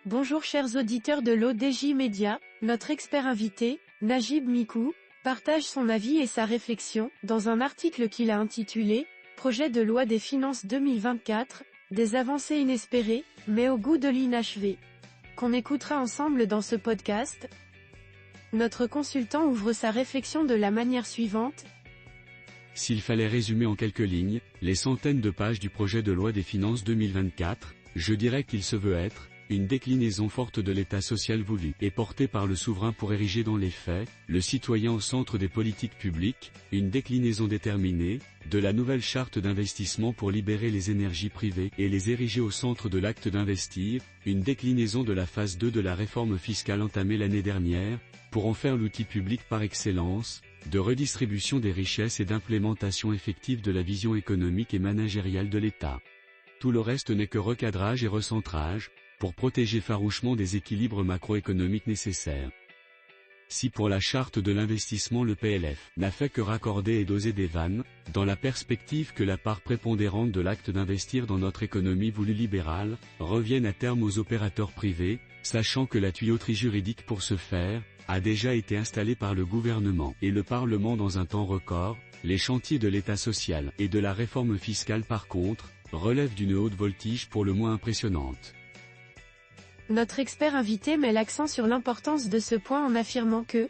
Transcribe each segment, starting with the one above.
Bonjour chers auditeurs de l'ODJ Média, notre expert invité, Najib Mikou, partage son avis et sa réflexion, dans un article qu'il a intitulé « Projet de loi des finances 2024, des avancées inespérées, mais au goût de l'inachevé », qu'on écoutera ensemble dans ce podcast. Notre consultant ouvre sa réflexion de la manière suivante. S'il fallait résumer en quelques lignes, les centaines de pages du projet de loi des finances 2024, je dirais qu'il se veut être une déclinaison forte de l'État social voulu et porté par le souverain pour ériger dans les faits, le citoyen au centre des politiques publiques, une déclinaison déterminée, de la nouvelle charte d'investissement pour libérer les énergies privées et les ériger au centre de l'acte d'investir, une déclinaison de la phase 2 de la réforme fiscale entamée l'année dernière, pour en faire l'outil public par excellence, de redistribution des richesses et d'implémentation effective de la vision économique et managériale de l'État. Tout le reste n'est que recadrage et recentrage, pour protéger farouchement des équilibres macroéconomiques nécessaires. Si pour la charte de l'investissement le PLF n'a fait que raccorder et doser des vannes, dans la perspective que la part prépondérante de l'acte d'investir dans notre économie voulue libérale, revienne à terme aux opérateurs privés, sachant que la tuyauterie juridique pour ce faire, a déjà été installée par le gouvernement et le Parlement dans un temps record, les chantiers de l'État social et de la réforme fiscale par contre, relèvent d'une haute voltige pour le moins impressionnante. Notre expert invité met l'accent sur l'importance de ce point en affirmant que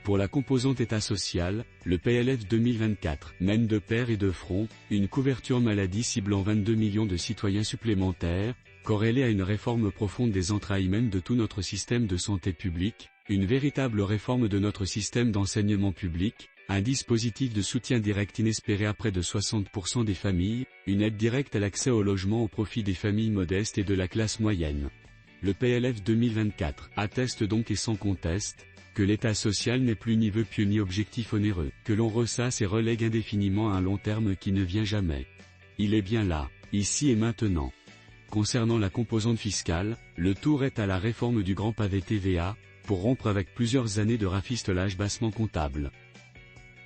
pour la composante État social, le PLF 2024 mène de pair et de front, une couverture maladie ciblant 22 millions de citoyens supplémentaires, corrélée à une réforme profonde des entrailles mêmes de tout notre système de santé publique, une véritable réforme de notre système d'enseignement public, un dispositif de soutien direct inespéré à près de 60% des familles, une aide directe à l'accès au logement au profit des familles modestes et de la classe moyenne. Le PLF 2024 atteste donc et sans conteste, que l'État social n'est plus ni vœu pieux ni objectif onéreux, que l'on ressasse et relègue indéfiniment à un long terme qui ne vient jamais. Il est bien là, ici et maintenant. Concernant la composante fiscale, le tour est à la réforme du grand pavé TVA, pour rompre avec plusieurs années de rafistolage bassement comptable.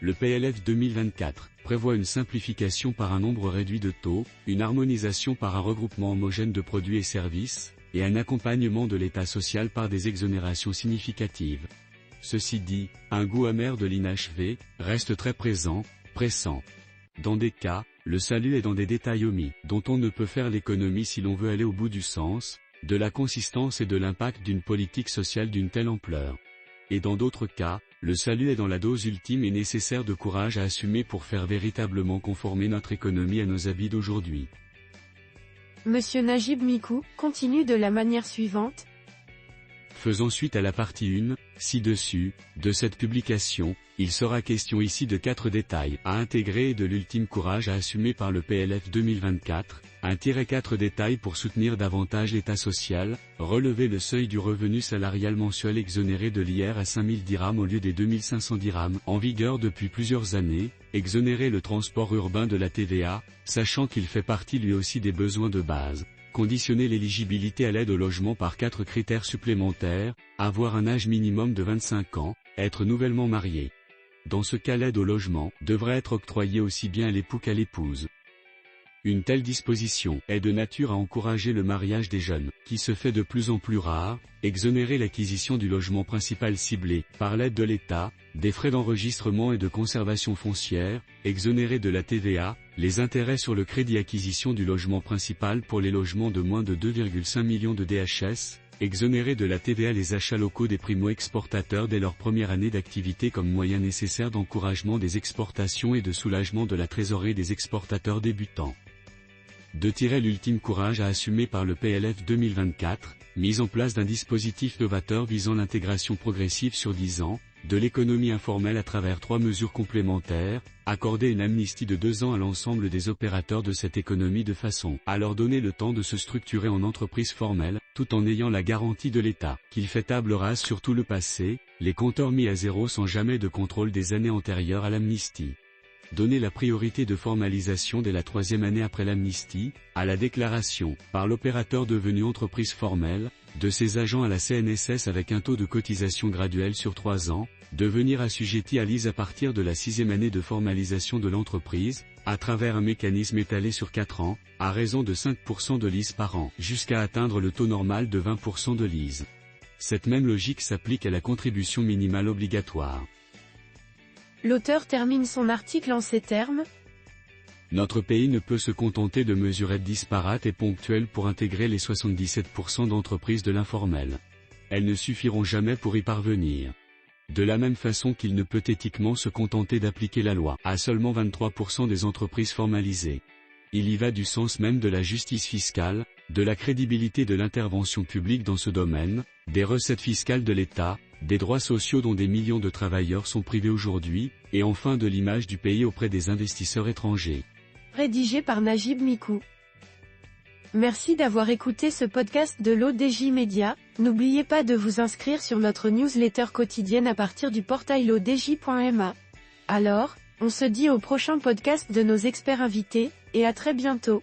Le PLF 2024 prévoit une simplification par un nombre réduit de taux, une harmonisation par un regroupement homogène de produits et services, et un accompagnement de l'État social par des exonérations significatives. Ceci dit, un goût amer de l'inachevé reste très présent, pressant. Dans des cas, le salut est dans des détails omis, dont on ne peut faire l'économie si l'on veut aller au bout du sens, de la consistance et de l'impact d'une politique sociale d'une telle ampleur. Et dans d'autres cas, le salut est dans la dose ultime et nécessaire de courage à assumer pour faire véritablement conformer notre économie à nos habits d'aujourd'hui. Monsieur Najib Mikou continue de la manière suivante. Faisant suite à la partie 1, ci-dessus, de cette publication, il sera question ici de 4 détails à intégrer et de l'ultime courage à assumer par le PLF 2024, 1-4 détails pour soutenir davantage l'État social, relever le seuil du revenu salarial mensuel exonéré de l'IR à 5000 dirhams au lieu des 2500 dirhams en vigueur depuis plusieurs années, exonérer le transport urbain de la TVA, sachant qu'il fait partie lui aussi des besoins de base. Conditionner l'éligibilité à l'aide au logement par 4 critères supplémentaires, avoir un âge minimum de 25 ans, être nouvellement marié. Dans ce cas l'aide au logement devrait être octroyée aussi bien à l'époux qu'à l'épouse. Une telle disposition est de nature à encourager le mariage des jeunes, qui se fait de plus en plus rare, exonérer l'acquisition du logement principal ciblé, par l'aide de l'État, des frais d'enregistrement et de conservation foncière, exonérer de la TVA, les intérêts sur le crédit acquisition du logement principal pour les logements de moins de 2,5 millions de DHS, exonérer de la TVA les achats locaux des primo-exportateurs dès leur première année d'activité comme moyen nécessaire d'encouragement des exportations et de soulagement de la trésorerie des exportateurs débutants. L'ultime courage à assumer par le PLF 2024, mise en place d'un dispositif novateur visant l'intégration progressive sur 10 ans, de l'économie informelle à travers 3 mesures complémentaires, accorder une amnistie de 2 ans à l'ensemble des opérateurs de cette économie de façon à leur donner le temps de se structurer en entreprise formelle, tout en ayant la garantie de l'État, qu'il fait table rase sur tout le passé, les compteurs mis à zéro sans jamais de contrôle des années antérieures à l'amnistie. Donner la priorité de formalisation dès la 3e année après l'amnistie, à la déclaration, par l'opérateur devenu entreprise formelle, de ses agents à la CNSS avec un taux de cotisation graduel sur 3 ans, devenir assujetti à l'IS à partir de la 6e année de formalisation de l'entreprise, à travers un mécanisme étalé sur 4 ans, à raison de 5% de l'IS par an, jusqu'à atteindre le taux normal de 20% de l'IS. Cette même logique s'applique à la contribution minimale obligatoire. L'auteur termine son article en ces termes. Notre pays ne peut se contenter de mesurettes disparates et ponctuelles pour intégrer les 77% d'entreprises de l'informel. Elles ne suffiront jamais pour y parvenir. De la même façon qu'il ne peut éthiquement se contenter d'appliquer la loi à seulement 23% des entreprises formalisées. Il y va du sens même de la justice fiscale, de la crédibilité de l'intervention publique dans ce domaine, des recettes fiscales de l'État, des droits sociaux dont des millions de travailleurs sont privés aujourd'hui, et enfin de l'image du pays auprès des investisseurs étrangers. Rédigé par Najib Mikou. Merci d'avoir écouté ce podcast de l'ODJ Média. N'oubliez pas de vous inscrire sur notre newsletter quotidienne à partir du portail lodj.ma. Alors, on se dit au prochain podcast de nos experts invités, et à très bientôt.